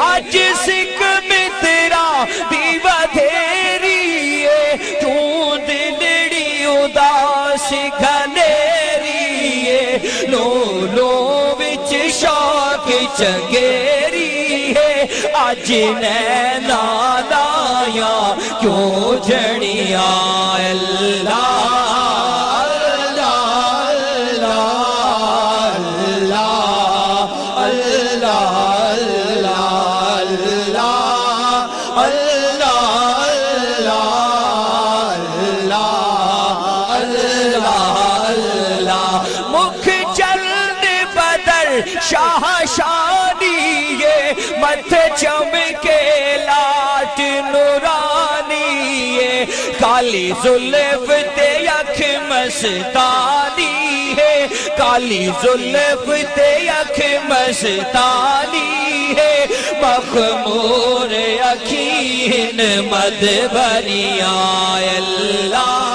اج سکھ مترا دی ودھیری ہے کیوں دلڑی اداس گھنیری ہے لو لو وچ شوق چنگیری ہے اج نینا لایا کیوں جڑیاں اللہ شاہ شانی یہ مت چمکے لاٹ نورانی ہے کالی زلف تے اکھ مستانی ہے کالی زلف تے اکھ مستانی ہے مخمور اکھین مدبریاں اللہ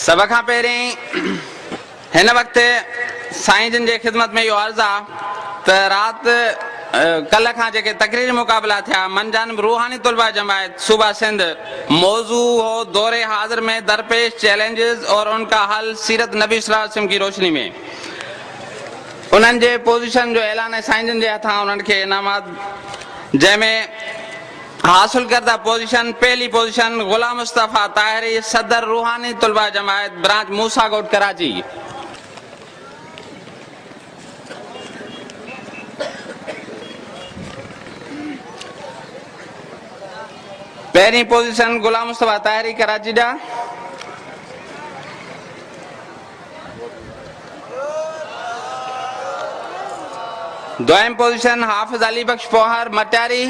سب کھاں پہریں ہن وقت سائیں جن جے خدمت میں یہ عرض آ تو رات کل کھاں جے کے تقریر مقابلہ تھا من جانب روحانی طلبہ جماعت صوبہ سندھ موضوع ہو دور حاضر میں درپیش چیلنجز اور ان کا حل سیرت نبی صلی اللہ علیہ وسلم کی روشنی میں انہن جے پوزیشن جو اعلان سائیں جن جے تھا انہن کے انعامات جے میں حاصل کردہ پوزیشن پہلی پوزیشن غلام مصطفیٰ طاہری صدر روحانی طلبہ جماعت برانچ موسیٰ گوٹ کراچی پہلی پوزیشن غلام مصطفیٰ طاہری کراچی دا دوئم پوزیشن حافظ علی بخش پوہر مٹیاری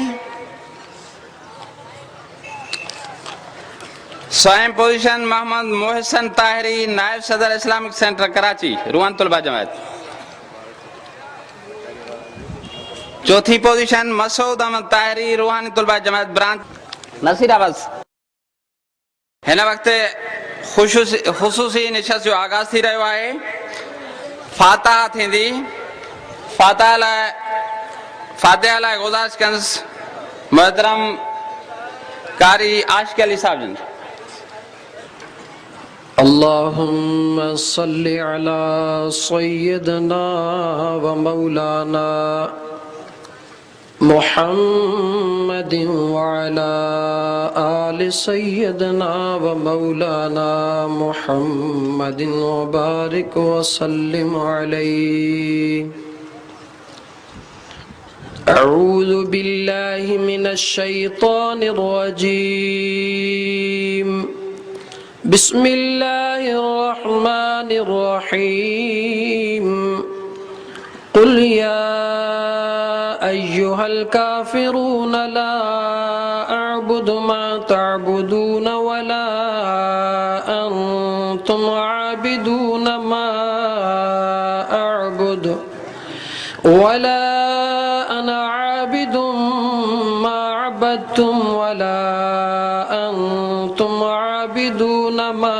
سوئم پوزیشن محمد محسن طاہری نائب صدر اسلامک سینٹر کراچی روحانی طلبہ جماعت چوتھی پوزیشن مسعود احمد طاہری روحانی طلبہ جماعت برانچ نصیر آباد ہن وقت خصوصی نشست جو آغاز تھی رہو ہے فاتحہ تھی دی فاتحہ لائے گزارش کنس محترم قاری عاشق علی صاحب جن اللهم صل على سيدنا ومولانا محمد وعلى آل سيدنا ومولانا محمد وبارك وسلم عليه أعوذ بالله من الشيطان الرجيم بسم الله الرحمن الرحيم قل يا أيها الكافرون لا أعبد ما تعبدون ولا أنتم عابدون ما أعبد ولا أنا عابد ما عبدتم ولا أنتم عابدون ما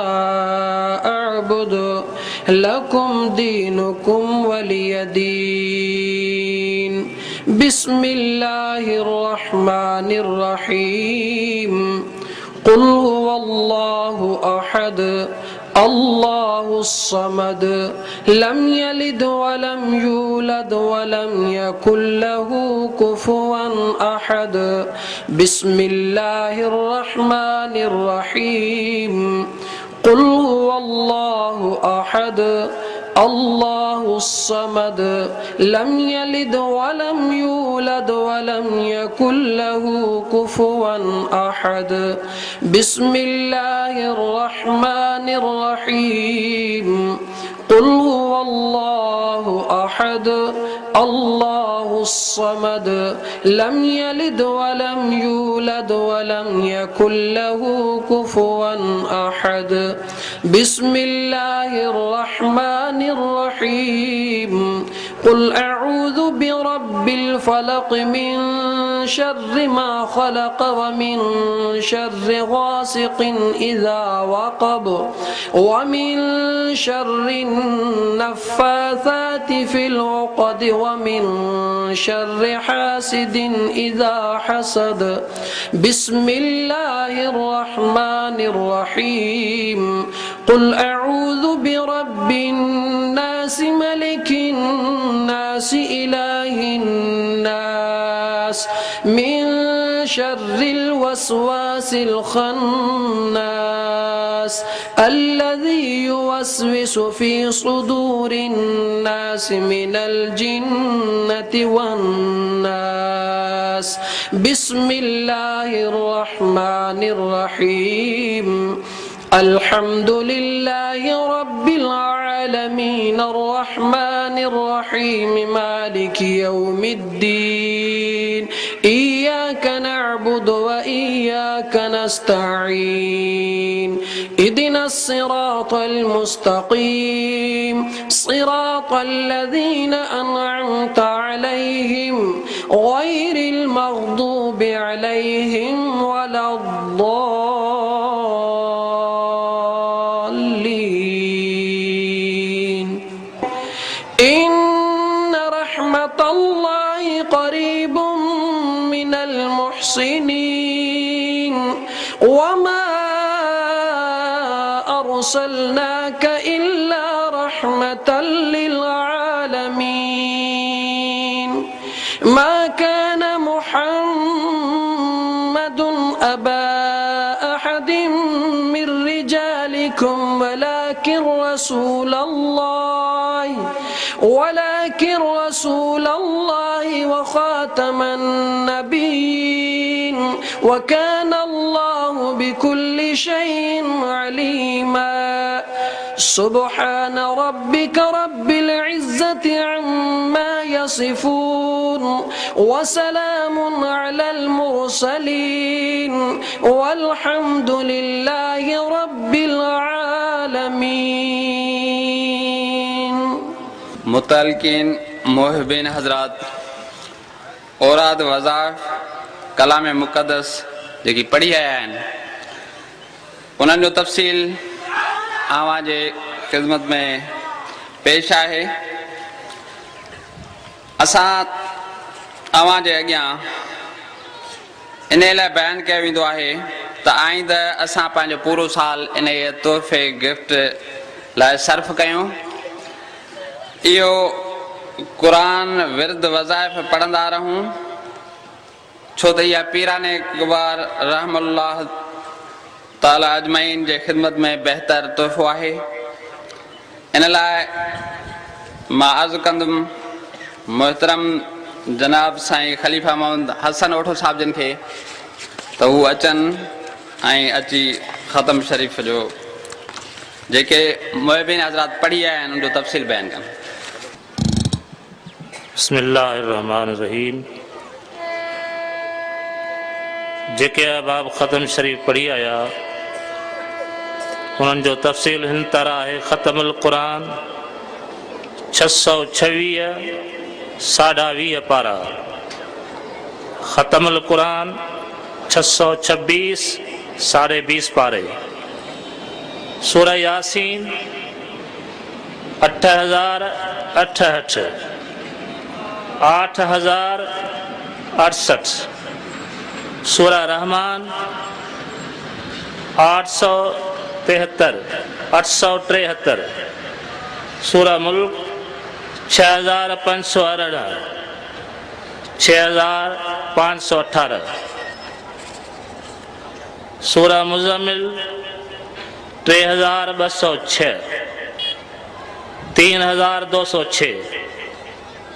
أعبد لكم دينكم ولي دين بسم الله الرحمن الرحيم قل هو الله أحد الله الصمد لم يلد ولم يولد ولم يكن له كفوا أحد بسم الله الرحمن الرحيم الله أحد الله الصمد لم يلد ولم يولد ولم يكن له كفوا أحد بسم الله الرحمن الرحيم قل هو الله أحد الله الصمد لم يلد ولم يولد ولم يكن له كفوا أحد بسم الله الرحمن الرحيم قل أعوذ برب الفلق من شر ما خلق ومن شر غاسق إذا وقب ومن شر النفاثات في العقد ومن شر حاسد إذا حسد بسم الله الرحمن الرحيم قل أعوذ برب الناس ملك الناس إله الناس من شر الوسواس الخناس الذي يوسوس في صدور الناس من الجنة والناس بسم الله الرحمن الرحيم الحمد لله رب العالمين الرحمن الرحيم مالك يوم الدين إياك نعبد وإياك نستعين اهدنا الصراط المستقيم صراط الذين أنعمت عليهم غير المغضوب عليهم ولا الضالين إن رحمة الله قريب من المحسنين وما أرسلناك إلا رحمة للعالمين ما كان محمد أبا أحد من رجالكم ولكن رسول الله وخاتم النبيين وكان الله بكل شيء عليما سبحان ربك رب العزة عما يصفون وسلام على المرسلين والحمد لله رب العالمين متعلقین محبین حضرات اوراد وظائف کلام مقدس جی پڑھی آیا ان جو تفصیل آواں جے خدمت میں پیش ہے اساں آواں جے اگیاں ان لائے بیان کیا ویندو ہے تو آئندہ اساں پانچو پورو سال ان تحفے گفٹ لائے صرف کیوں یہ قرآن ورد وظائف پڑھندا رہوں چھو تو یہ پیران کبار رحم اللہ تعالی اجمعین جے خدمت میں بہتر تحفو ہے ان لائے ما عرض کندم محترم جناب سائیں خلیفہ محمد حسن اوٹھو صاحب جن کے تو وہ اچن اچھی ختم شریف جو جے کہ محبین حضرات پڑھی آئے ان جو تفصیل بیان کریں بسم اللہ الرحمن الرحیم جے کہ اباب ختم شریف پڑھی آیا انہوں جو تفصیل ہن طرح ہے ختم القرآن 626 20.5 پارا ختم القرآن 626 20.5 پارے سورہ یاسین 8068 8068 سورہ رحمان 873 سورہ ملک 6518 6518 سورہ مزمل 3206 3206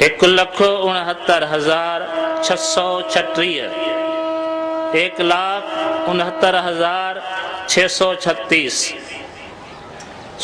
1,69,636 1,69,636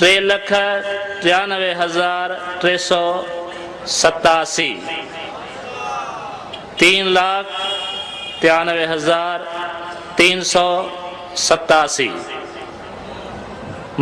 3,93,387 3,93,387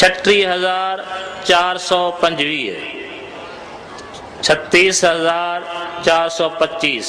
36,425 36,425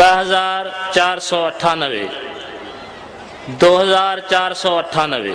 2,498 2,498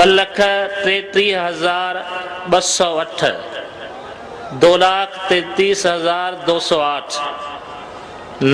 2,33,208 2,33,208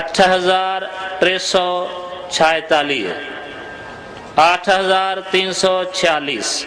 8,346 8,346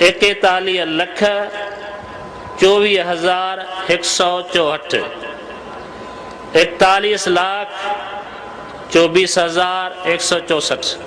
41,24,164 41,24,164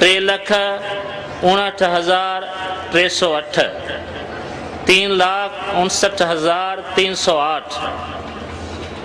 3,59,308 3,59,308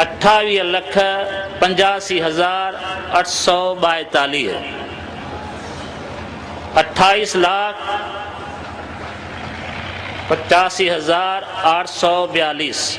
28,85,842 28,85,842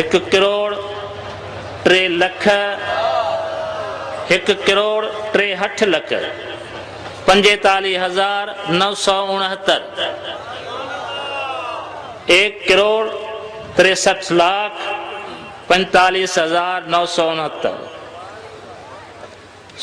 1,63,63,65,969 1,63,45,969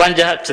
65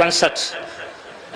65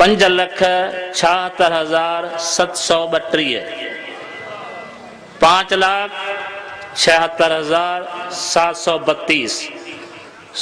5,76,732 5,76,732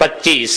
25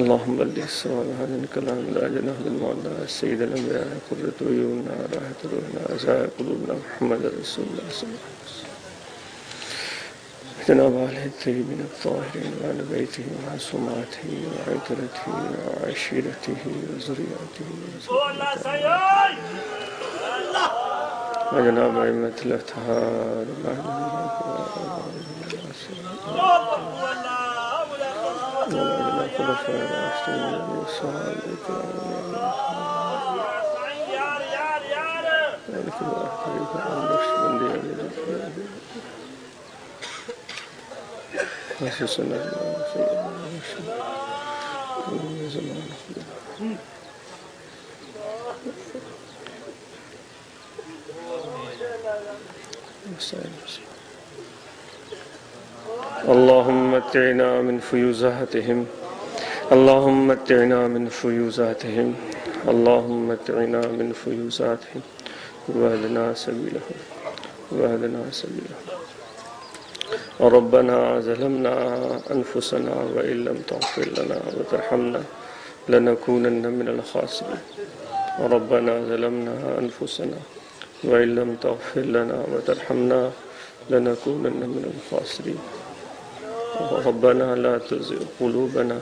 اللهم بلغ الصواب هذا الكلام لا جناح للمولى سيد الانبياء قرة عيوننا راحة روحنا عزاء قلوبنا محمد رسول الله صلى الله عليه وسلم جناب آل الطیبین الطاہرین وآل بیتہ ومعصوماتہ وعطرتہ وعشیرتہ وذریاتہ وجناب ائمۃ الاطہار وجناب خلفاء الراشدین والصحابہ اللهم متعنا من فيوزاتهم اللهم متعنا من فيوزاتهم اللهم متعنا من فيوزاتهم واهدنا سبيلهم واهدنا سبيلهم ربنا ظلمنا أنفسنا وإن لم تغفر لنا وترحمنا لنكونن من الخاسرين ربنا ظلمنا أنفسنا وإن لم تغفر لنا وترحمنا لنكونن من الخاسرين ربنا لا تزغ قلوبنا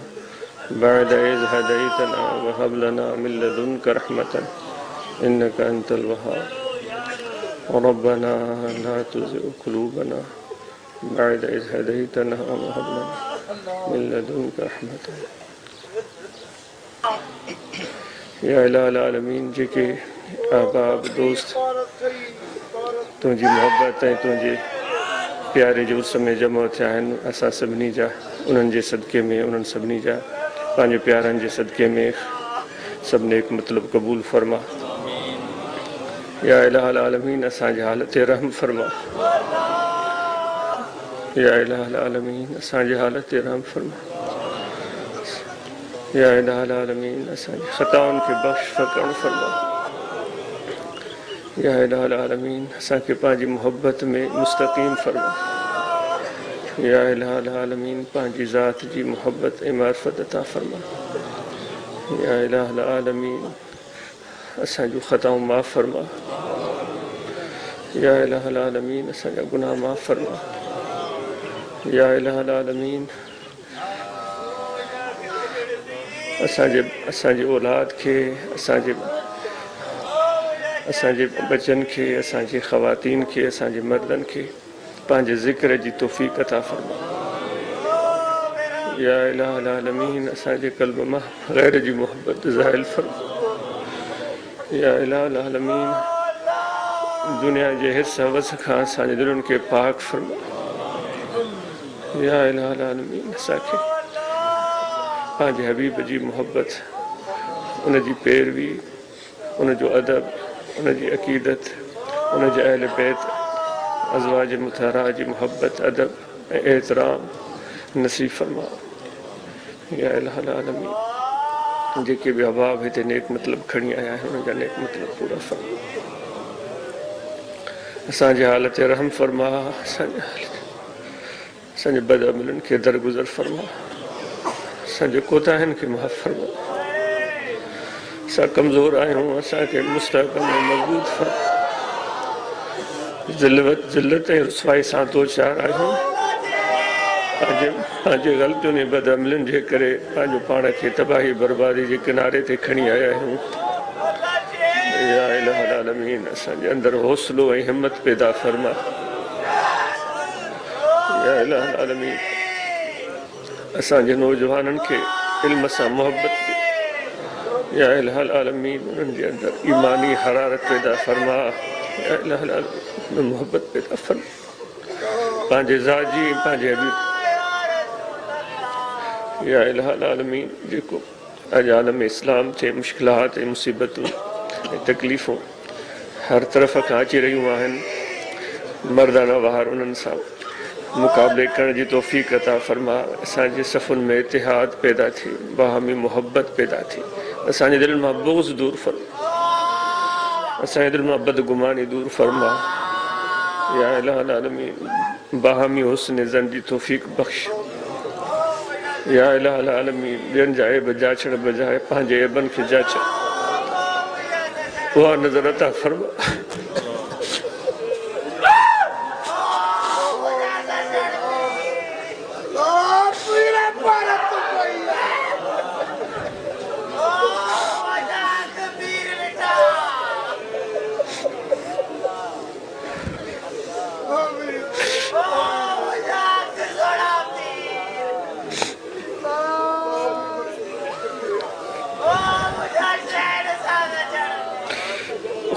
بعد إذ هديتنا وهب لنا من لدنك رحمة إنك أنت الوهاب ربنا لا تزغ قلوبنا بعد إذ هديتنا وهب لنا من لدنك رحمة یا الہ العالمین جے احباب دوست تجھی محبت ہے تجھے پیارے جو سمے جمع تھیا ہیں اسا سبنی جا انہن جے صدقے میں انہن سبنی جا پانچ پیارن جے صدقے میں سب نیک مطلب قبول فرما یا الہ العالمین اسا جی حالت رحم فرما یا الہ العالمین اسا جی حالت رحم فرما یا الہ العالمین اسا جی خطاؤں کے بخش فکر فرما یا الہ العالمین اسا کے پانچ محبت میں مستقیم فرما یا الہ العالمین پانچ ذات جی محبت معرفت عطا فرما یا الہ العالمین اسا جو خطاؤں معاف فرما یا الہ العالمین اسا جو گناہ معاف فرما یا الہ العالمین اساں جے اولاد کے اساں جے بچن کے اساں جے خواتین کے اساں جے مردن کے پانچ ذکر جی توفیق عطا فرما یا الہ العالمین اساں جے قلب ماں غیر جی محبت ظاہر فرما یا الہ العالمین دنیا جے حصہ وسکھا اساں جے دلن کے پاک فرما یا الہ العالمین اساں کے پانچ حبیب جی محبت ان جی پیروی ان جو ادب ان جی عقیدت ان جی اہل بیت ازواج مطہرہ جی محبت ادب احترام نصیب فرما یا الہ العالمین جے کے بھی احباب ہے تے نیک مطلب کھڑی آیا ہے ان جا نیک مطلب پورا فرما اساں جی حالت رحم فرما اساں جی بد عملن کے درگزر فرما سانجے کوتاہن کے معاف فرما سا کمزور آئے ہوں اسا کے مستحکم میں مضبوط فرما ذلت رسوائی سان دو چار آئے ہوں آجے غلطوں نے بد عملن جے کرے آجو پانا کے تباہی بربادی جے کنارے تے کھنی آیا ہوں یا الہ العالمین اسا جے اندر حوصلو و ہمت پیدا فرما یا الہ العالمین اساں جے نوجوانن کے علم سا محبت دے یا الہ العالمین انہن جے اندر ایمانی حرارت پیدا فرما یا الہ العالمین محبت پیدا فرما پانچے زاجی پانچے حبیب یا الہ العالمین جے کو آج عالم اسلام تھے مشکلات مصیبتوں تکلیفوں ہر طرف کانچی رہی آہن مردانہ وہار انہن سا مقابلے کرنے جی توفیق عطا فرما اساں جے صفن میں اتحاد پیدا تھی باہمی محبت پیدا تھی اساں جے دل میں بغض دور فرما اساں جے دل میں بدگمانی دور فرما یا الہ العالمین باہمی حسن زن جی توفیق بخش یا الہ العالمین بین جائے بجاچڑ بجائے پانجے ابن کے جاچڑ وہ نظر عطا فرما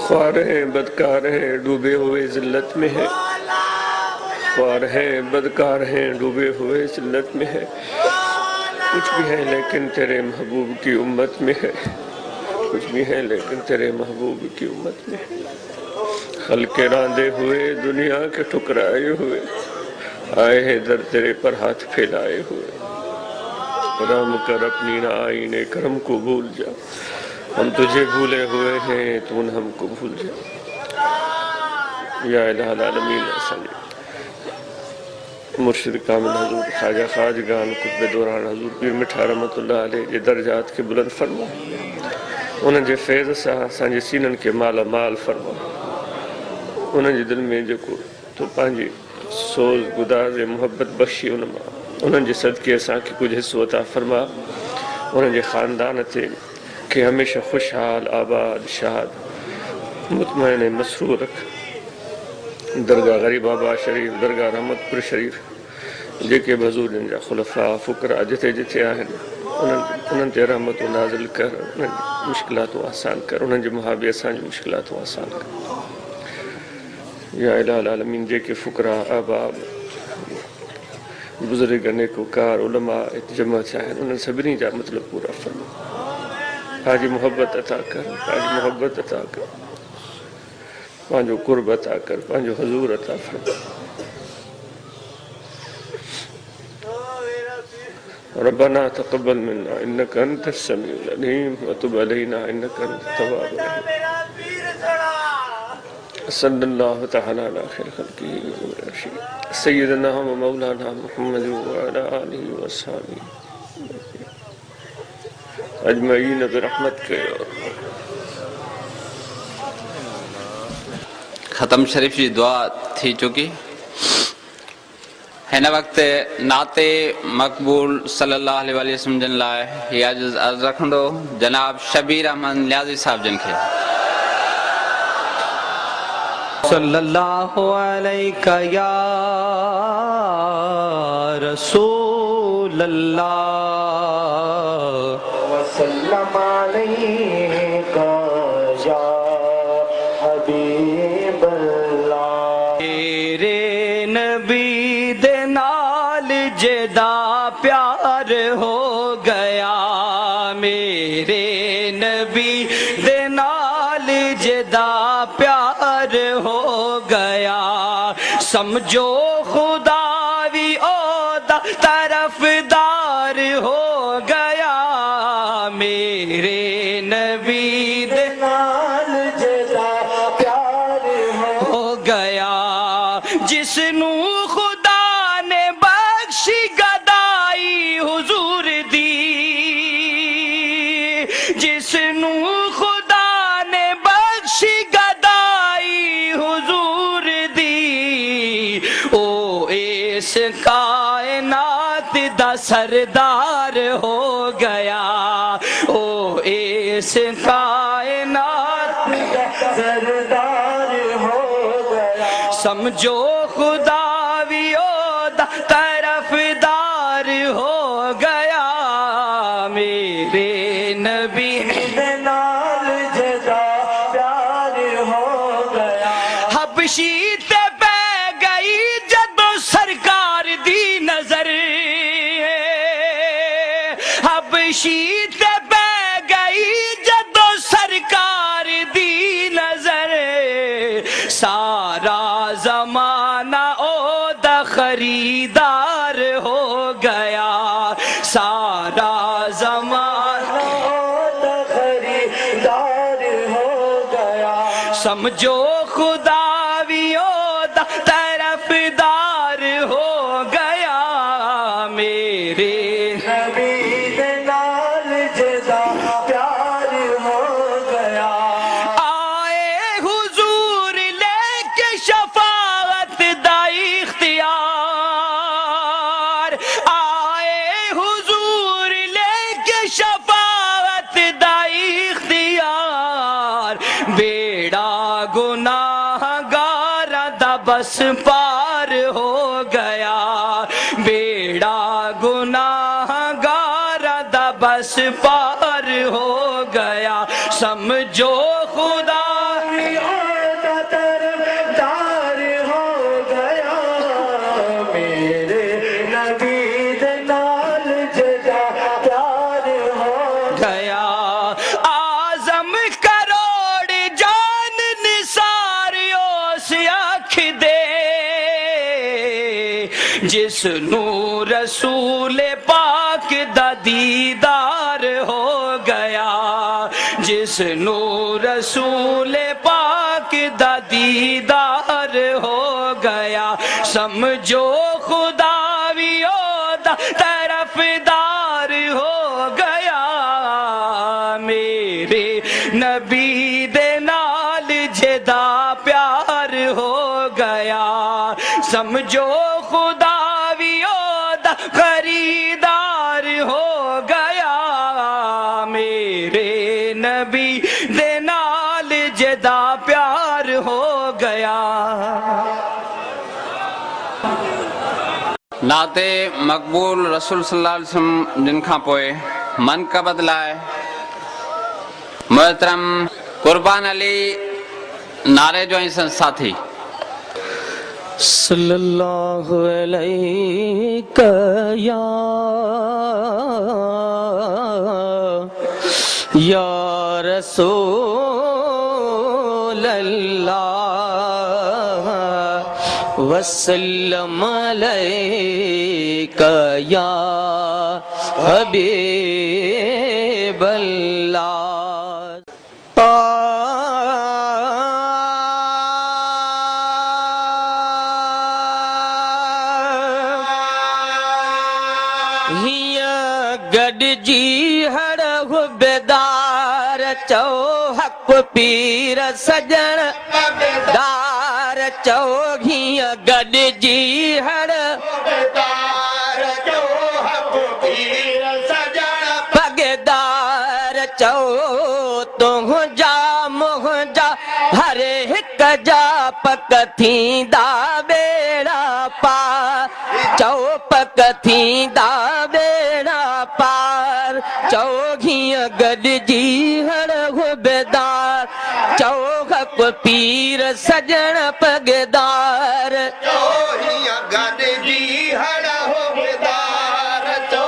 خوار ہیں بدکار ہیں ڈوبے ہوئے ذلت میں ہے، خوار ہیں بدکار ہیں ڈوبے ہوئے ذلت میں ہے، کچھ بھی ہے لیکن تیرے محبوب کی امت میں ہے، کچھ بھی ہے لیکن تیرے محبوب کی امت میں ہے، خلق راندے ہوئے دنیا کے ٹکرائے ہوئے آئے ہیں در تیرے پر ہاتھ پھیلائے ہوئے، رحم کر اپنی نہ آئینے کرم کو بھول جا، ہم تجھے بھولے ہوئے ہیں تو نہ ہم کو بھول جا، یا الہ العالمین صلی مرشد کامل حضور خواجہ خواجگان قطب دوران حضور پیر مٹھا رحمت اللہ علیہ جے درجات کے بلند فرما، انہاں جے فیض سا اساں جے سینن کے مالا مال فرما، انہاں جے دل میں جکو تو پانجی سوز گداز محبت بخشی انہاں جے صدقے اساں کی کچھ حصو عطا فرما، انہاں جے خاندان تھے کہ ہمیشہ خوشحال آباد شاد مطمئن مسرور رکھ، درگاہ غریب آباد شریف درگاہ رحمت پور شریف جے کے بحضور جن جا خلفاء فقراء جتے جتے آہن انہاں تے رحمت نازل کر، انہاں مشکلات آسان کر، انہاں جے محابی آسان جے مشکلات آسان کر، یا الہ العالمین جے کے فقراء آباب بزرگ نیکوکار علماء جمع چاہن انہاں سبنی جا مطلب پورا فرما، حاجی محبت عطا کر، حاجی محبت عطا کر، پانجو قرب عطا کر، پانجو حضور عطا فرما، ربنا تقبل منا انك انت السميع العليم وتب علينا انك انت التواب الرحيم، صلی اللہ تعالی علی خیر خلقہ سیدنا و مولانا محمد وعلی آلہ وصحبہ اجمعین برحمت کے۔ ختم شریف جی دعا تھی چکی، ہن وقت نعت مقبول صلی اللہ علیہ وسلم جن لائے یہ عرض رکھندو جناب شبیر احمد نیازی صاحب جن کے۔ صلی اللہ علیہ یا رسول اللہ وسلم علیکہ یا حبیب اللہ، میرے نبی دے نال جدا پیار ہو گیا، میرے نبی دے نال جدا پیار ہو گیا، سمجھو خدا بھی اودا طرفدار ہو گیا، میرے نبی دے نال جدا پیار ہو گیا، جس نو خدا نے بخشی گدائی حضور دی، جس نو خدا نے بخشی گدائی حضور دی، او اس کائنات دا سردار ہو گیا، او اس کائنات دا سردار ہو گیا، سمجھو خدا بھی اودا طرفدار ہو گیا، میرے نبی نال جدا پیار ہو گیا، حبشی تے پہ گئی جدو سرکار دی نظر، حبشی تے پہ گئی جدو سرکار دی نظر، سارا زمانہ او دا خریدار ہو گیا، سارا زمانہ خریدار ہو گیا، سمجھو خدا بھی اودا طرفدار ہو گیا، میرے نبی دے نال جدا پیار ہو گیا، آئے حضور لے کے شفاعت دا اختیار، آئے حضور لے کے شفاعت دا اختیار، بیڑا گناہ گار دا بس پار ہو گیا، بیڑا گناہ گار دا بس پار ہو گیا، سمجھو خدا جس نو رسول پاک دا دیدار ہو گیا جس نو رسول پاک دا دیدار ہو گیا سمجھو خدا بھی دا طرفدار ہو گیا میرے نبی دے نال جدا پیار ہو گیا سمجھو خدا بھی دا خریدار ہو گیا میرے نبی دے نال جدا پیار ہو گیا نعت مقبول رسول صلی اللہ علیہ وسلم جن کھا پوئے منقبت لائے محترم قربان علی نعرے جو ہیں سن ساتھی صلی اللہ علیہ یا رسول اللہ وسلم علیک یا حبیب اللہ گڈ جی ہڑ بیدار چو حق پیر سجن دار چو گھیاں گڈ جی ہڑ بیدار چو حق پیر سجن پگدار چو تم جا مہ جا ہر ایک جا پک تھیندا بیڑا پار چو پک تھیندا بیڑا پار چو گھیاں گڈ جی ہڑ بیدار چو حق پیر سجن پگدار چو گھیاں گڈ جی ہڑ بیدار چو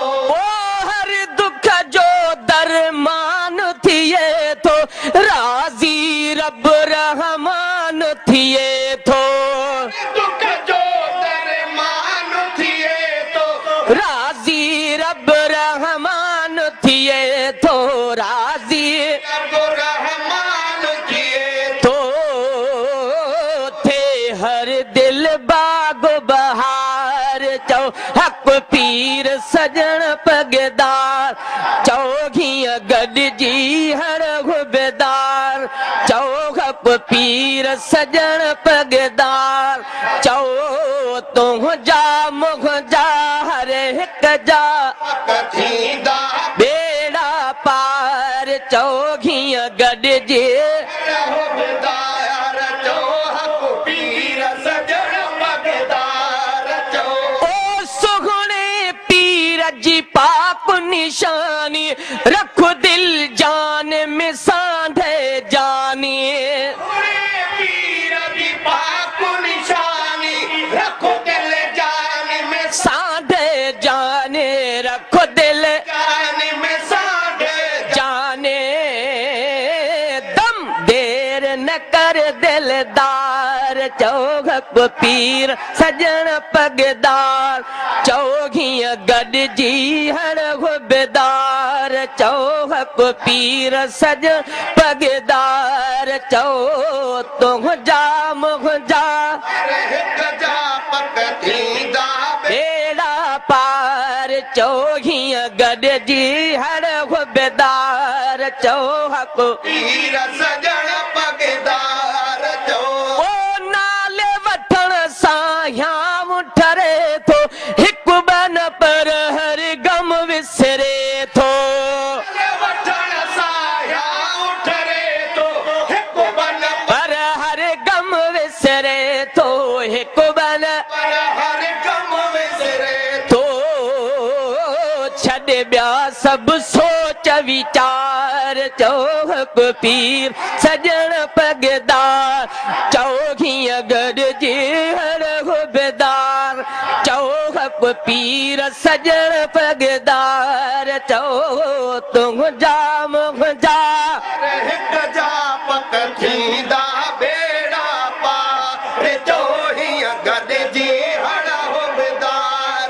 ہر دکھ جو درمان تھیے تو راضی رب رحمان تھیے تو دکھ جو درمان تھیے تو راضی رب رحمان تھیے تو راضی رب رحمان تھیے تو تھے ہر دل باغ بہار چو حق پیر سجن پگدار چو گھیاں گڈ جی ہڑ بیدار چو حق پیر سجن پگدار چو تم جا مہ جا ہر ایک جا بیڑا پار چو گھیاں گڈ جی جی پاک نشانی رکھ دل جان میں ساندھے جانی پیر جی پاک نشانی رکھ دل جان میں ساندھے جانے رکھ دل جان میں ساندھے جانے دم دیر نہ کر دلدار چو حق پیر سجن پگدار چو گھیاں گڈ جی ہڑ بیدار چو حق پیر سجن پگدار چو تم جا مہ جا بیڑا پار چو گھیاں گڈ جی ہڑ بیدار چو حق پیر سجن پگدار چو نالے وٹھن سایاں مٹھرے تو ہک بن پر ہر غم وسرے تو وٹھن سایاں مٹھرے تو ہک بن پر ہر غم وسرے تو ہک بن پر ہر غم وسرے تو چھڈ بیا سب سوچ وچار چو حق پیر سجن پگدار چو گھیاں گڈ جی ہڑ بیدار چو حق پیر سجن پگدار چو تم جا مہ جا ایک جا پک تھیندا بیڑا پار چو گھیاں گڈ جی ہڑ بیدار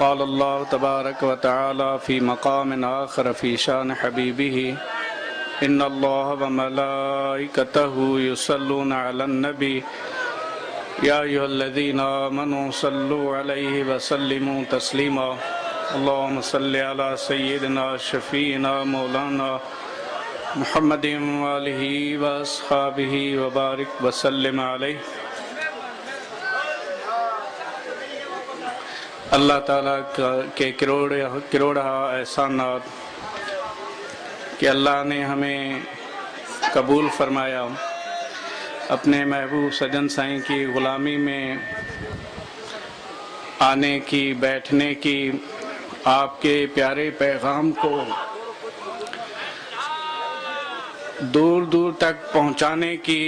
قال الله تبارك وتعالى في مقام آخر في شان حبيبه إن الله وملائكته يصلون على النبي يا أيها الذين آمنوا صلوا عليه وسلموا تسليما اللهم صل على سيدنا شفينا مولانا محمد وآله وأصحابه وبارك وسلم عليه. اللہ تعالیٰ کے کروڑا احسانات کہ اللہ نے ہمیں قبول فرمایا، اپنے محبوب سجن سائیں کی غلامی میں آنے کی، بیٹھنے کی، آپ کے پیارے پیغام کو دور دور تک پہنچانے کی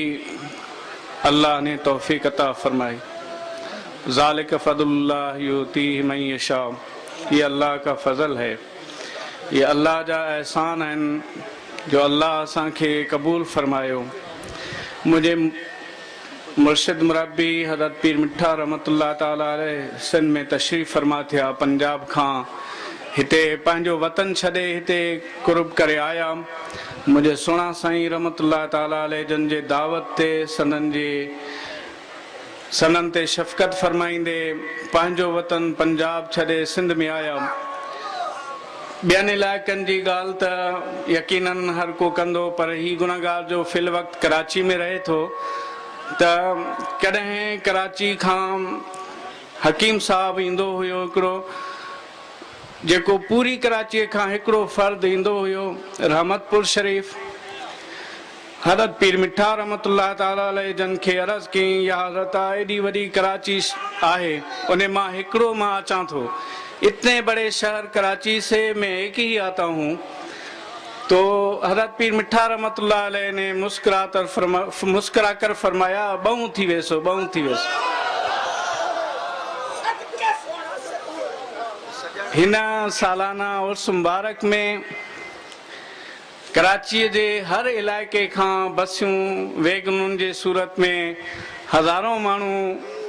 اللہ نے توفیق عطا فرمائی. ذالک فضل اللہ یؤتیہ من یشاء، یہ اللہ کا فضل ہے، یہ اللہ جا احسان ہیں جو اللہ اساں کے قبول فرمایو. مجھے مرشد مربی حضرت پیر مٹھا رحمت اللہ تعالیٰ علیہ سندھ میں تشریف فرما تھیا، پنجاب کھاں ہتے پانجو وطن چھڑے ہتے قرب کرے آیا. مجھے سونا سائیں رحمت اللہ تعالیٰ علیہ جن جے دعوت تے سنن تے شفقت فرمائیندے پانجو وطن پنجاب چھڑے سندھ میں آیا. بیان علاقن جی گال تا یقیناً ہر کو کندو، پر ہی گناہگار جو فی الوقت کراچی میں رہے تھو تا کڈہیں کراچی کھان حکیم صاحب ایندو ہویو ہکڑو جیکو پوری کراچی کھان ہکڑو فرد ایندو ہویو رحمت پور شریف. حضرت پیر مٹھا رحمت اللہ تعالیٰ علیہ جن کے عرض کی یا حضرت ایڈی وڈی کراچی آہے انہیں ماں ہکڑو ماں اچاں تھو، اتنے بڑے شہر کراچی سے میں ایک ہی آتا ہوں. تو حضرت پیر مٹھا رحمت اللہ علیہ نے مسکرا کر فرمایا بہوں تھی ویسو بہوں تھی ویسو. ہن سالانہ عرس مبارک میں کراچی جے ہر علاقے کھاں بسیوں ویگنن جے صورت میں ہزاروں مانو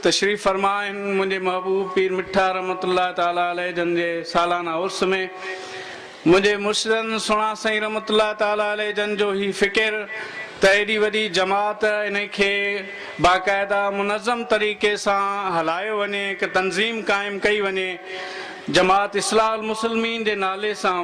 تشریف فرمائن. مجھے محبوب پیر مٹھا رحمت اللہ تعالیٰ علیہ جن جے سالانہ عرس میں مجھے مرشدن سونا سائیں رحمت اللہ تعالیٰ علیہ جن جو ہی فکر تا ایڈی وڈی جماعت انہیں کے باقاعدہ منظم طریقے ساں ہلائے ونے کہ تنظیم قائم کئی ونے جماعت اصلاح المسلمین جے نالے ساں.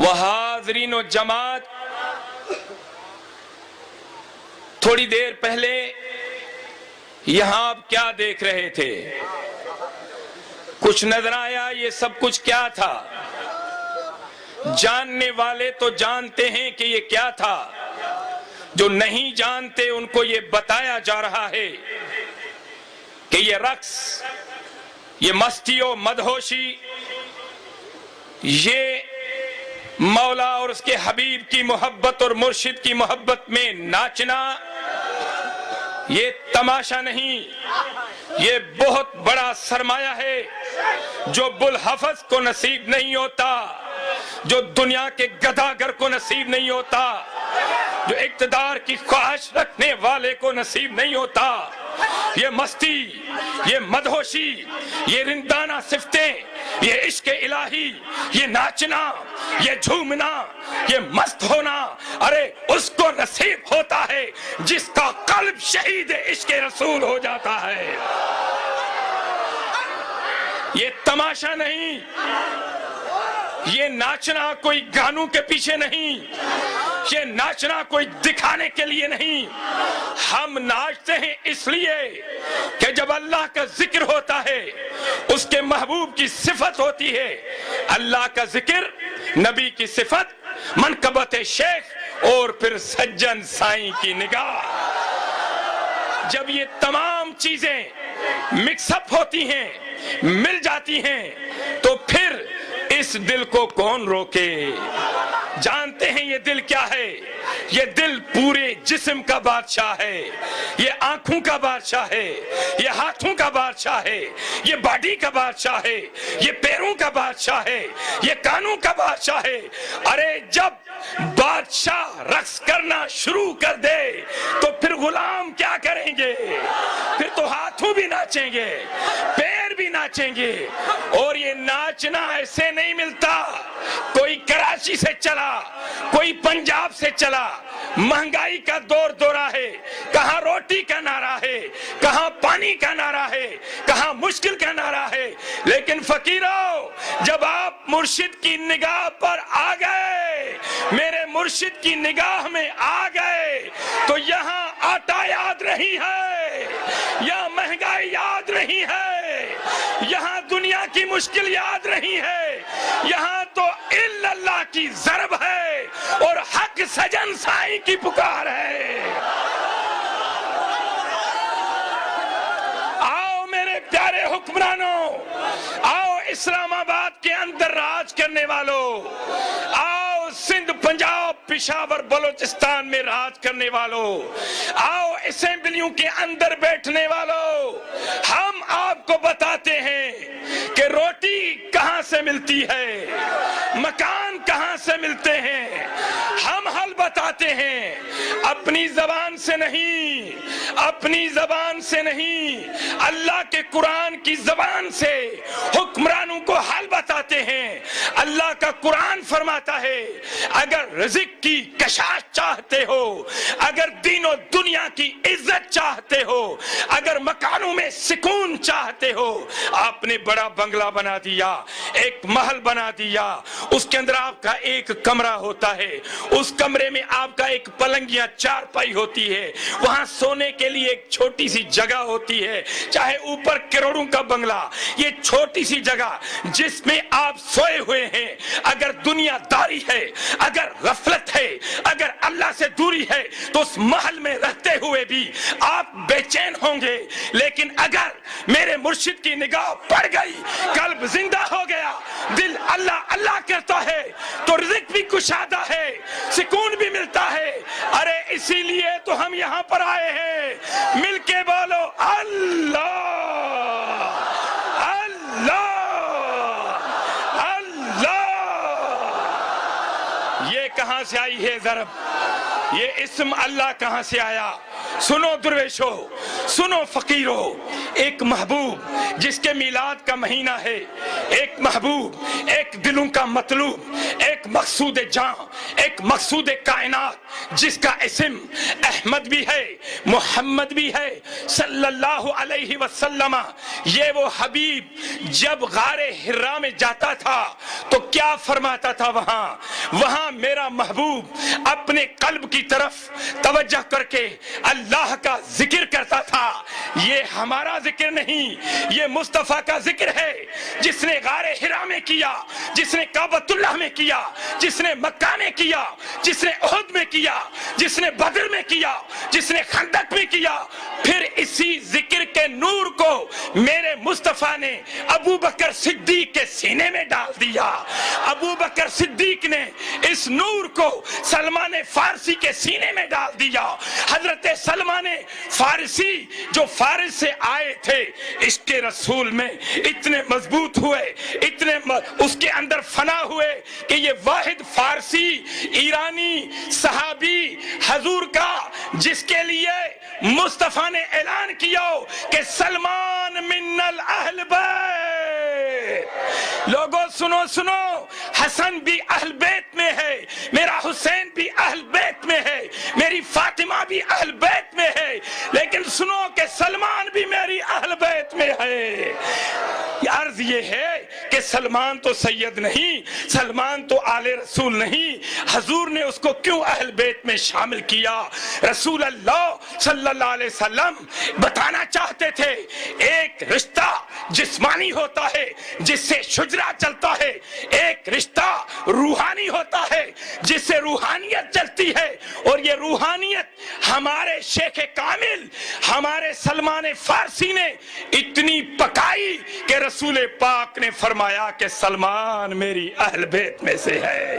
و حاضرین و جماعت، تھوڑی دیر پہلے یہاں آپ کیا دیکھ رہے تھے؟ کچھ نظر آیا یہ سب کچھ کیا تھا؟ جاننے والے تو جانتے ہیں کہ یہ کیا تھا، جو نہیں جانتے ان کو یہ بتایا جا رہا ہے کہ یہ رقص، یہ مستی و مدہوشی، یہ مولا اور اس کے حبیب کی محبت اور مرشد کی محبت میں ناچنا، یہ تماشا نہیں، یہ بہت بڑا سرمایہ ہے جو بلحفظ کو نصیب نہیں ہوتا، جو دنیا کے گداگر کو نصیب نہیں ہوتا، جو اقتدار کی خواہش رکھنے والے کو نصیب نہیں ہوتا۔ یہ مستی، یہ مدہوشی، یہ رندانہ صفتیں، یہ عشق الہی، یہ ناچنا، یہ جھومنا، یہ مست ہونا، ارے اس کو نصیب ہوتا ہے جس کا قلب شہید عشق رسول ہو جاتا ہے۔ یہ تماشا نہیں، یہ ناچنا کوئی گانوں کے پیچھے نہیں، یہ ناچنا کوئی دکھانے کے لیے نہیں۔ ہم ناچتے ہیں اس لیے کہ جب اللہ کا ذکر ہوتا ہے، اس کے محبوب کی صفت ہوتی ہے، اللہ کا ذکر، نبی کی صفت، منقبت شیخ اور پھر سجن سائیں کی نگاہ، جب یہ تمام چیزیں مکس اپ ہوتی ہیں، مل جاتی ہیں، تو پھر اس دل کو کون روکے؟ جانتے ہیں یہ دل کیا ہے؟ یہ دل پورے جسم کا بادشاہ ہے، یہ آنکھوں کا بادشاہ ہے، یہ ہاتھوں کا بادشاہ ہے، یہ باڈی کا بادشاہ ہے، یہ پیروں کا بادشاہ ہے، یہ کانوں کا بادشاہ ہے۔ ارے جب بادشاہ رقص کرنا شروع کر دے تو پھر غلام کیا کریں گے؟ پھر تو ہاتھوں بھی ناچیں گے، پیر بھی ناچیں گے۔ اور یہ ناچنا ایسے نہیں ملتا، کوئی کراچی سے چلا، کوئی پنجاب سے چلا، مہنگائی کا دور دورہ ہے، کہاں روٹی کا نعرہ ہے، کہاں پانی کا نعرہ ہے، کہاں مشکل کا نعرہ ہے، لیکن فقیرو جب آپ مرشد کی نگاہ پر آ گئے، میرے مرشد کی نگاہ میں آ گئے، تو یہاں آٹا یاد نہیں ہے، یہاں مہنگائی یاد نہیں ہے، یہاں دنیا کی مشکل یاد نہیں ہے، یہاں تو الا اللہ کی ضرب ہے اور حق سجن سائیں کی پکار ہے۔ آؤ میرے پیارے حکمرانوں، آؤ اسلام آباد کے اندر راج کرنے والوں، آؤ سندھ، پنجاب، پشاور، بلوچستان میں راج کرنے والوں، آؤ اسمبلیوں کے اندر بیٹھنے والوں، ہم آپ کو بتاتے ہیں کہ روٹی کہاں سے ملتی ہے، مکان کہاں سے ملتے ہیں۔ ہم حل بتاتے ہیں، اپنی زبان سے نہیں، اپنی زبان سے نہیں، اللہ کے قرآن کی زبان سے حکمرانوں کو حل بتاتے ہیں۔ اللہ کا قرآن فرماتا ہے اگر رزق کی کشاش چاہتے ہو، اگر دین و دنیا کی عزت چاہتے ہو، اگر مکانوں میں سکون چاہتے ہو، آپ نے بڑا بنگلہ بنا دیا، ایک محل بنا دیا، اس کے اندر آپ کا ایک کمرہ ہوتا ہے، اس کمرے میں آپ کا ایک پلنگ یا چارپائی ہوتی ہے، وہاں سونے کے لیے ایک چھوٹی سی جگہ ہوتی ہے، چاہے اوپر کروڑوں کا بنگلہ، یہ چھوٹی سی جگہ جس میں آپ سوئے ہوئے ہیں، اگر دنیا داری ہے، اگر غفلت ہے، اگر اللہ سے دوری ہے، تو اس محل میں رہتے ہوئے بھی آپ بے چین ہوں گے۔ لیکن اگر میرے مرشد کی نگاہ پڑ گئی، قلب زندہ ہو گیا، دل اللہ اللہ کرتا ہے، تو رزق بھی کشادہ ہے، سکون بھی ملتا ہے۔ ارے اسی لیے تو ہم یہاں پر آئے ہیں، مل کے بولو اللہ اللہ اللہ۔ یہ کہاں سے آئی ہے ضرب؟ یہ اسم اللہ کہاں سے آیا؟ سنو درویشو، سنو فقیرو، ایک محبوب جس کے میلاد کا مہینہ ہے، ایک محبوب، ایک دلوں کا مطلوب، ایک مقصود جاں، ایک مقصود کائنات، جس کا اسم احمد بھی ہے، محمد بھی ہے صلی اللہ علیہ وسلم۔ یہ وہ حبیب جب غار حرا میں جاتا تھا تو کیا فرماتا تھا؟ وہاں میرا محبوب اپنے قلب کی طرف توجہ کر کے اللہ کا ذکر کرتا تھا۔ یہ ہمارا ذکر نہیں، یہ مصطفیٰ کا ذکر ہے، جس نے غار حرا میں کیا، جس نے کعبۃ اللہ میں کیا، جس نے مکہ میں کیا، جس نے احد میں کیا، جس نے بدر میں کیا، جس نے خندق میں کیا۔ پھر اسی ذکر کے نور کو میرے مصطفیٰ نے ابو بکر صدیق کے سینے میں ڈال دیا۔ ابو بکر صدیق نے اس نور کو سلمان فارسی کے سینے میں ڈال دیا۔ حضرت سلمان فارسی جو فارس سے آئے تھے، عشق رسول میں اتنے مضبوط ہوئے، اتنے اس کے اندر فنا ہوئے کہ یہ واحد فارسی ایرانی صحابی حضور کا جس کے لیے مصطفیٰ نے اعلان کیا کہ سلمان من الاہل بیت۔ لوگوں سنو، حسن بھی اہل بیت میں ہے، میرا حسین بھی اہل بیت میں ہے، میری فاطمہ بھی اہل بیت میں ہے، لیکن سنو کہ سلمان بھی میری اہل بیت میں ہے۔ عرض یہ ہے کہ سلمان تو سید نہیں، سلمان تو آل رسول نہیں، حضور نے اس کو کیوں اہل بیت میں شامل کیا؟ رسول اللہ صلی اللہ علیہ وسلم بتانا چاہتے تھے ایک رشتہ جسمانی ہوتا ہے جس سے شجرہ چلتا ہے، ایک رشتہ روحانی ہوتا ہے جس سے روحانیت چلتی ہے، اور یہ روحانیت ہمارے شیخ کامل ہمارے سلمان فارسی نے اتنی پکائی کہ رسول پاک نے فرمایا کہ سلمان میری اہل بیت میں سے ہے۔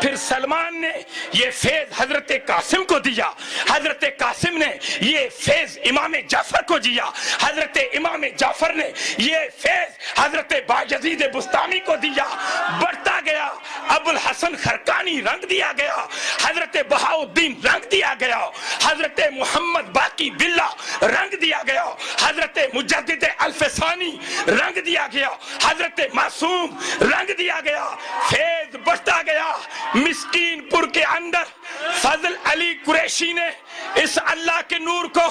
پھر سلمان نے یہ فیض حضرت قاسم کو دیا، حضرت قاسم نے یہ فیض امام جعفر کو دیا، حضرت امام جعفر نے یہ فیض حضرت بایزید بستامی کو دیا، بڑھتا گیا، ابو الحسن خرقانی رنگ دیا گیا، حضرت بہاؤالدین رنگ دیا گیا، حضرت محمد باقی باللہ رنگ دیا گیا، حضرت مجدد الفسانی رنگ دیا گیا، حضرت معصوم رنگ دیا گیا، فیض بڑھتا گیا۔ مسکین پور کے اندر فضل علی قریشی نے اس اللہ کے نور کو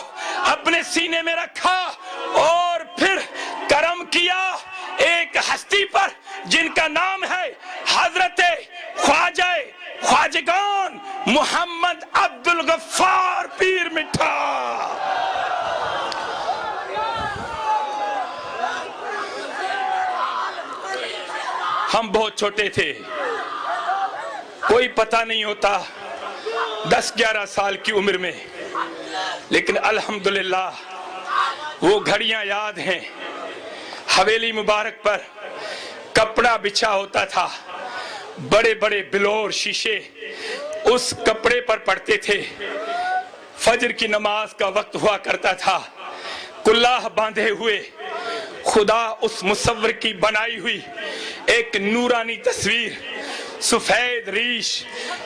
اپنے سینے میں رکھا اور پھر کرم کیا ایک ہستی پر جن کا نام ہے حضرت خواجہ خواجگان محمد عبد الغفار پیر مٹھا۔ ہم بہت چھوٹے تھے، کوئی پتہ نہیں ہوتا، 10-11 سال کی عمر میں، لیکن الحمدللہ وہ گھڑیاں یاد ہیں۔ حویلی مبارک پر کپڑا بچھا ہوتا تھا، بڑے بڑے بلور شیشے اس کپڑے پر پڑتے تھے، فجر کی نماز کا وقت ہوا کرتا تھا، کلاه باندھے ہوئے خدا اس مصور کی بنائی ہوئی ایک نورانی تصویر، سفید ریش،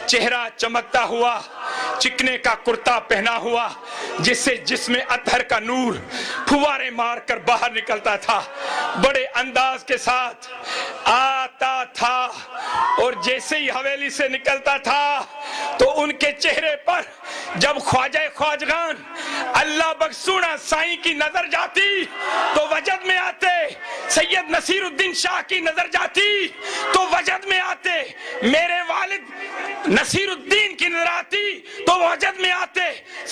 چہرہ چمکتا ہوا، چکنے کا کرتا پہنا ہوا، جس سے جسم اطہر کا نور پھوارے مار کر باہر نکلتا تھا، بڑے انداز کے ساتھ آتا تھا، اور جیسے ہی حویلی سے نکلتا تھا تو ان کے چہرے پر جب خواجہ خواجگان اللہ بخشونا سائیں کی نظر جاتی تو وجد میں آتے، سید نصیر الدین شاہ کی نظر جاتی تو وجد میں آتے، میرے والد نصیر الدین کی نظر آتی تو وجد میں آتے،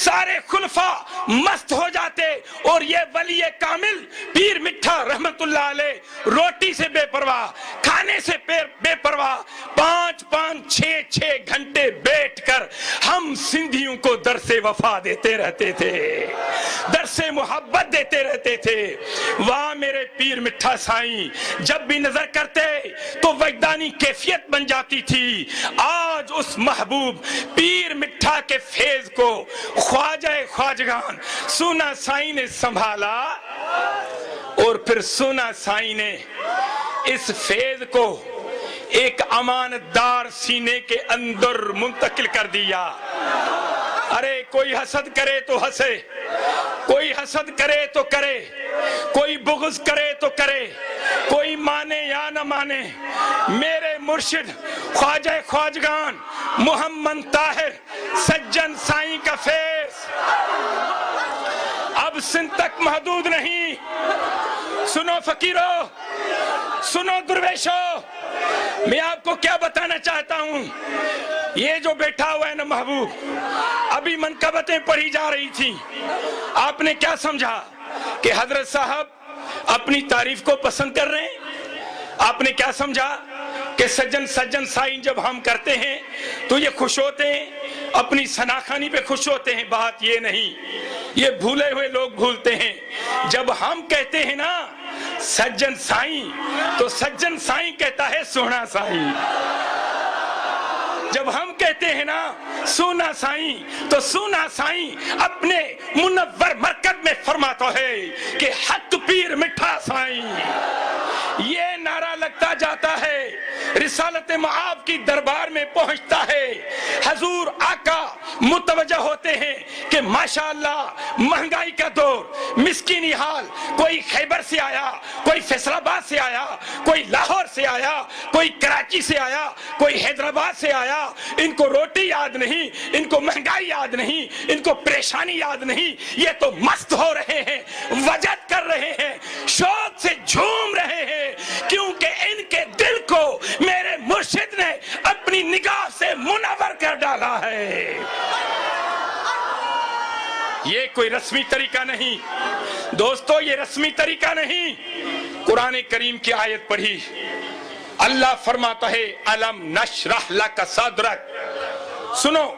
سارے خلفاء مست ہو جاتے، اور یہ ولی کامل پیر مٹھا رحمت اللہ علیہ روٹی سے بے پرواہ، کھانے سے بے پرواہ، 5-6 گھنٹے بیٹھ کر ہم سندھیوں کو درس وفا دیتے رہتے تھے، درس محبت دیتے رہتے تھے۔ وہاں میرے پیر مٹھا سائیں جب بھی نظر کرتے تو وجدانی کیفیت بن جاتی تھی۔ آج اس محبوب پیر مٹھا کے فیض کو خواجہ خواجگان سونا سائیں نے سنبھالا، اور پھر سونا سائیں نے اس فیض کو ایک امانت دار سینے کے اندر منتقل کر دیا۔ ارے کوئی حسد کرے تو ہنسے، کوئی حسد کرے تو کرے، کوئی بغض کرے تو کرے، کوئی مانے یا نہ مانے، میرے مرشد خواجہ خواجگان محمد طاہر سجن سائیں کا فیض اب سندھ تک محدود نہیں۔ سنو فقیرو، سنو درویشو، میں آپ کو کیا بتانا چاہتا ہوں، یہ جو بیٹھا ہوا ہے نا محبوب، ابھی منقبتیں پڑھی جا رہی تھی، آپ نے کیا سمجھا کہ حضرت صاحب اپنی تعریف کو پسند کر رہے ہیں؟ آپ نے کیا سمجھا کہ سجن سائیں جب ہم کرتے ہیں تو یہ خوش ہوتے ہیں، اپنی ثناخانی پہ خوش ہوتے ہیں؟ بات یہ نہیں، یہ بھولے ہوئے لوگ بھولتے ہیں۔ جب ہم کہتے ہیں نا سجن سائیں تو سجن سائیں کہتا ہے سونا سائیں، جب ہم کہتے ہیں نا سونا سائیں تو سونا سائیں اپنے منور مرکز میں فرماتا ہے کہ حق پیر مٹھا سائیں۔ یہ نعرہ لگتا جاتا ہے، رسالت معاب کی دربار میں پہنچتا ہے، حضور آقا متوجہ ہوتے ہیں کہ ماشاءاللہ مہنگائی کا دور، مسکینی حال، کوئی خیبر سے آیا، کوئی فیصل آباد سے آیا، کوئی لاہور سے آیا، کوئی کراچی سے آیا، کوئی حیدرآباد سے آیا، ان کو روٹی یاد نہیں، ان کو مہنگائی یاد نہیں، ان کو پریشانی یاد نہیں، یہ تو مست ہو رہے ہیں، وجد کر رہے ہیں، شوق سے جھوم رہے ہیں، کیونکہ ان کے دل کو میرے مرشد نے اپنی نگاہ سے منور کر ڈالا ہے۔ یہ کوئی رسمی طریقہ نہیں دوستو، یہ رسمی طریقہ نہیں۔ قرآن کریم کی آیت پڑھی، اللہ فرماتا ہے الم نشرح لک صدرک۔ سنو،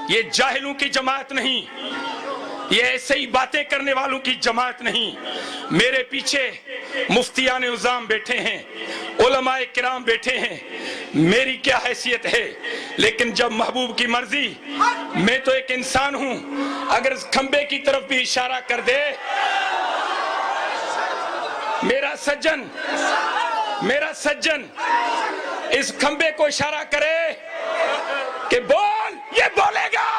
یہ جاہلوں کی جماعت نہیں، یہ ایسے ہی باتیں کرنے والوں کی جماعت نہیں۔ میرے پیچھے مفتیان عظام بیٹھے ہیں، علماء کرام بیٹھے ہیں، میری کیا حیثیت ہے، لیکن جب محبوب کی مرضی، میں تو ایک انسان ہوں، اگر اس کھمبے کی طرف بھی اشارہ کر دے، میرا سجن اس کھمبے کو اشارہ کرے کہ بول، یہ بولے گا۔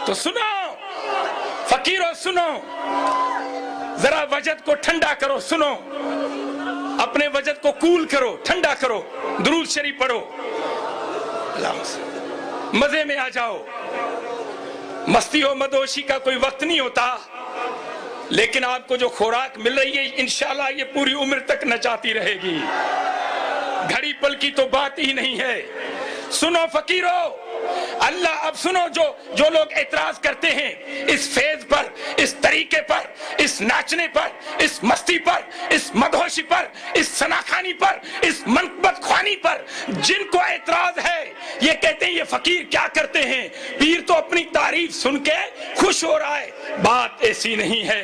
تو سنو فقیرو، سنو، ذرا وجد کو ٹھنڈا کرو، سنو، اپنے وجد کو کول کرو، ٹھنڈا کرو، درود شریف پڑھو، مزے میں آ جاؤ۔ مستی و مدوشی کا کوئی وقت نہیں ہوتا، لیکن آپ کو جو خوراک مل رہی ہے انشاءاللہ یہ پوری عمر تک نچاتی رہے گی، گھڑی پل کی تو بات ہی نہیں ہے۔ سنو فقیرو، اللہ اب سنو، جو لوگ اعتراض کرتے ہیں اس فیض پر، اس طریقے پر، اس ناچنے پر، اس مستی پر، اس مدہوشی پر، اس سناخانی پر، اس منقبت خوانی پر، جن کو اعتراض ہے، یہ کہتے ہیں یہ فقیر کیا کرتے ہیں، پیر تو اپنی تعریف سن کے خوش ہو رہا ہے۔ بات ایسی نہیں ہے،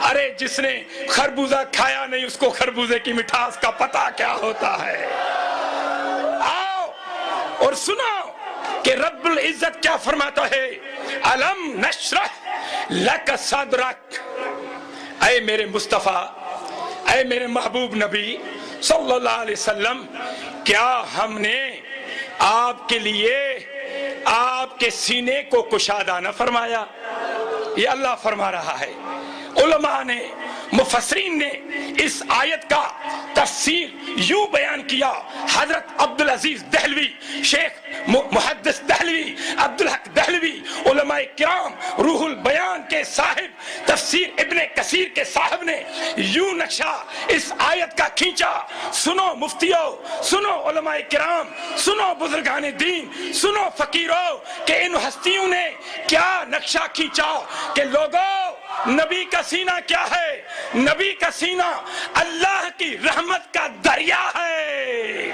ارے جس نے خربوزہ کھایا نہیں اس کو خربوزے کی مٹھاس کا پتہ کیا ہوتا ہے۔ آؤ اور سنو کہ رب العزت کیا فرماتا ہے، الم نشرح لک صدرک۔ اے میرے مصطفیٰ، اے میرے محبوب نبی صلی اللہ علیہ وسلم، کیا ہم نے آپ کے لیے آپ کے سینے کو کشادہ نہ فرمایا؟ یہ اللہ فرما رہا ہے۔ علماء نے، مفسرین نے اس آیت کا تفسیر یوں بیان کیا، حضرت عبدالعزیز دہلوی، شیخ محدث دہلوی، عبدالحق دہلوی، علماء کرام، روح البیان کے صاحب، تفسیر ابن کثیر کے صاحب نے یوں نقشہ اس آیت کا کھینچا۔ سنو مفتیو، سنو علماء کرام، سنو بزرگان دین، سنو فقیرو، کہ ان ہستیوں نے کیا نقشہ کھینچا کہ لوگوں، نبی کا سینہ کیا ہے؟ نبی کا سینہ اللہ کی رحمت کا دریا ہے،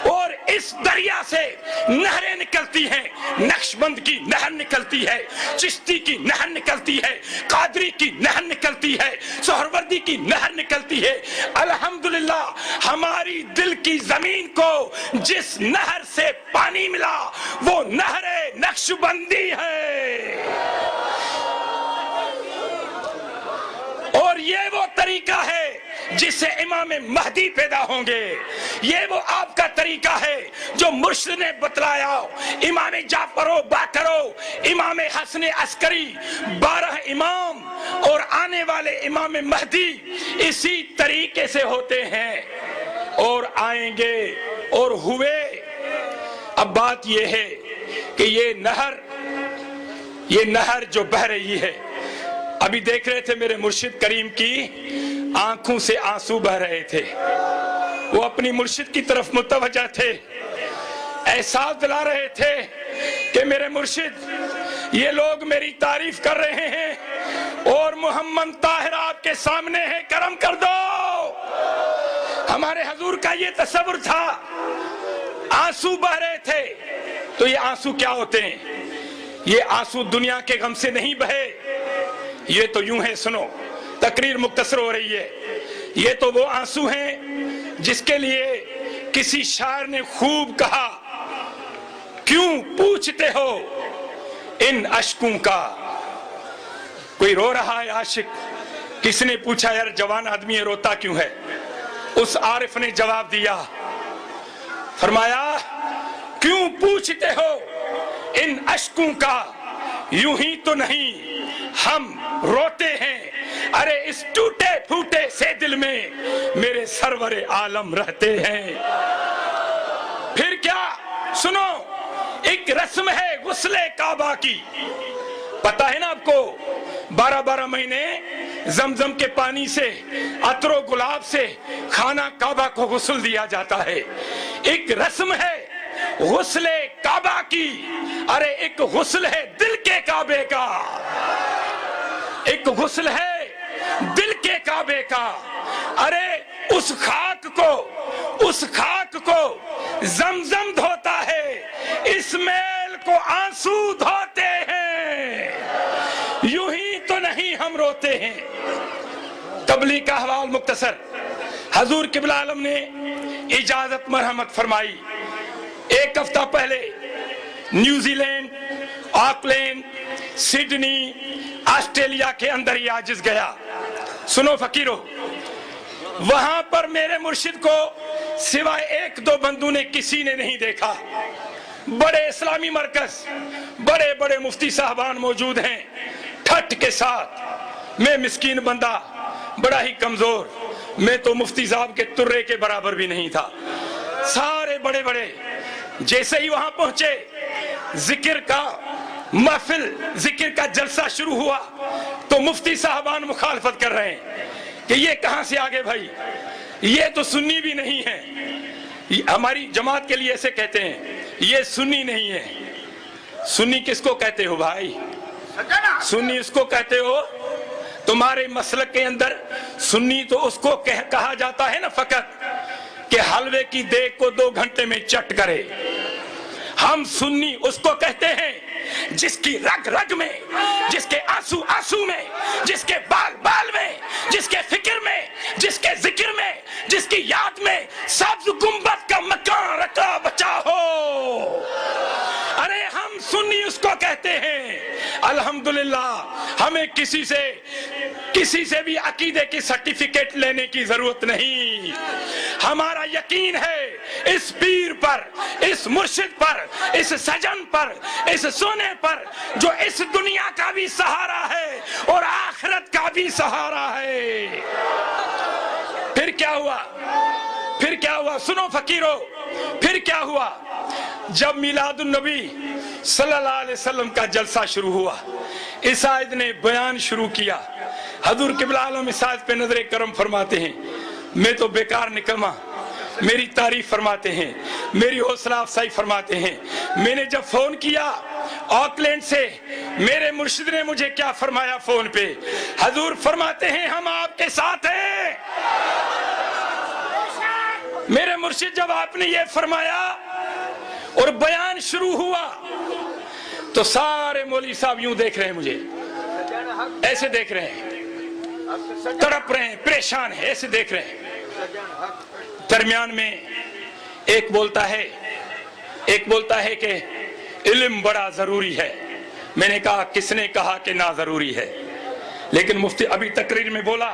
اور اس دریا سے نہریں نکلتی ہیں، نقشبند کی نہر نکلتی ہے، چشتی کی نہر نکلتی ہے، قادری کی نہر نکلتی ہے، سہروردی کی نہر نکلتی ہے۔ الحمدللہ ہماری دل کی زمین کو جس نہر سے پانی ملا وہ نہر نقشبندی ہے، اور یہ وہ طریقہ ہے جس جس سے امام مہدی پیدا ہوں گے. یہ وہ آپ کا طریقہ ہے جو مرشد نے بتلایا. امام جعفر و باقر و امام حسن عسکری 12 امام اور آنے والے امام مہدی اسی طریقے سے ہوتے ہیں اور آئیں گے اور ہوئے. اب بات یہ ہے کہ یہ نہر جو بہ رہی ہے، ابھی دیکھ رہے تھے میرے مرشد کریم کی آنکھوں سے آنسو بہ رہے تھے. وہ اپنی مرشد کی طرف متوجہ تھے، احساس دلا رہے تھے کہ میرے مرشد یہ لوگ میری تعریف کر رہے ہیں اور محمد طاہر آپ کے سامنے ہے، کرم کر دو. ہمارے حضور کا یہ تصور تھا. آنسو بہ رہے تھے. تو یہ آنسو کیا ہوتے ہیں؟ یہ آنسو دنیا کے غم سے نہیں بہے. یہ تو یوں ہے، سنو تقریر مختصر ہو رہی ہے. یہ تو وہ آنسو ہیں جس کے لیے کسی شاعر نے خوب کہا، کیوں پوچھتے ہو ان اشکوں کا. کوئی رو رہا ہے عاشق، کس نے پوچھا یار جوان آدمی ہے روتا کیوں ہے؟ اس عارف نے جواب دیا، فرمایا کیوں پوچھتے ہو ان اشکوں کا، یوں ہی تو نہیں ہم روتے ہیں. ارے اس ٹوٹے پھوٹے سے دل میں میرے سرور عالم رہتے ہیں. پھر کیا؟ سنو، ایک رسم ہے غسل کعبہ کی. پتا ہے نا آپ کو 12 مہینے زمزم کے پانی سے، عطر و گلاب سے خانہ کعبہ کو غسل دیا جاتا ہے. ایک رسم ہے غسل کعبہ کی. ارے ایک غسل ہے دل کے کعبے کا، ایک غسل ہے دل کے کعبے کا. ارے اس خاک کو زمزم دھوتا ہے، اس میل کو آنسو دھوتے ہیں. یوں ہی تو نہیں ہم روتے ہیں. تبلیغ کا حوال مختصر. حضور قبلہ عالم نے اجازت مرحمت فرمائی. ایک ہفتہ پہلے New Zealand, Auckland, Sydney, Australia کے اندر یہ عاجز گیا. سنو فقیرو، وہاں پر میرے مرشد کو سوائے 1-2 بندوں نے کسی نے نہیں دیکھا. بڑے اسلامی مرکز، بڑے بڑے مفتی صاحبان موجود ہیں. ٹھٹ کے ساتھ میں مسکین بندہ، بڑا ہی کمزور، میں تو مفتی صاحب کے ترے کے برابر بھی نہیں تھا. سارے بڑے بڑے جیسے ہی وہاں پہنچے، ذکر کا محفل، ذکر کا جلسہ شروع ہوا تو مفتی صاحبان مخالفت کر رہے ہیں کہ یہ کہاں سے آگے بھائی، یہ تو سنی بھی نہیں ہے. ہماری جماعت کے لیے ایسے کہتے ہیں، یہ سنی نہیں ہے. سنی کس کو کہتے ہو بھائی؟ سنی اس کو کہتے ہو، تمہارے مسلک کے اندر سنی تو اس کو کہا جاتا ہے نا فقط کہ حلوے کی دیگ کو 2 گھنٹے میں چٹ کرے. ہم سنی اس کو کہتے ہیں جس کی رگ رگ میں، جس کے آنسو آنسو میں، جس کے بال بال میں، جس کے فکر میں، جس کے ذکر میں، جس کی یاد میں سبز گنبد کا مکان رکھا بچا ہو. ارے ہم سنی اس کو کہتے ہیں. الحمدللہ ہمیں کسی سے بھی عقیدے کی سرٹیفکیٹ لینے کی ضرورت نہیں. ہمارا یقین ہے اس پیر پر، اس مرشد پر، اس سجن پر، اس سونے پر جو اس دنیا کا بھی سہارا ہے اور آخرت کا بھی سہارا ہے. پھر کیا ہوا؟ سنو فقیرو، پھر کیا ہوا؟ جب میلاد النبی صلی اللہ علیہ وسلم کا جلسہ شروع ہوا، اس آیت نے بیان شروع کیا. حضور قبلہ عالم اس آیت پہ نظر کرم فرماتے ہیں، میں تو بیکار نکما، میری تعریف فرماتے ہیں، میری حوصلہ افزائی فرماتے ہیں. میں نے جب فون کیا آکلینڈ سے، میرے مرشد نے مجھے کیا فرمایا فون پہ؟ حضور فرماتے ہیں ہم آپ کے ساتھ ہیں. میرے مرشد جب آپ نے یہ فرمایا اور بیان شروع ہوا تو سارے مولوی صاحب یوں دیکھ رہے ہیں، مجھے ایسے دیکھ رہے ہیں، تڑپ رہے ہیں، پریشان ہیں، ایسے دیکھ رہے ہیں. درمیان میں ایک بولتا ہے کہ علم بڑا ضروری ہے. میں نے کہا کس نے کہا کہ نہ ضروری ہے؟ لیکن مفتی ابھی تقریر میں بولا،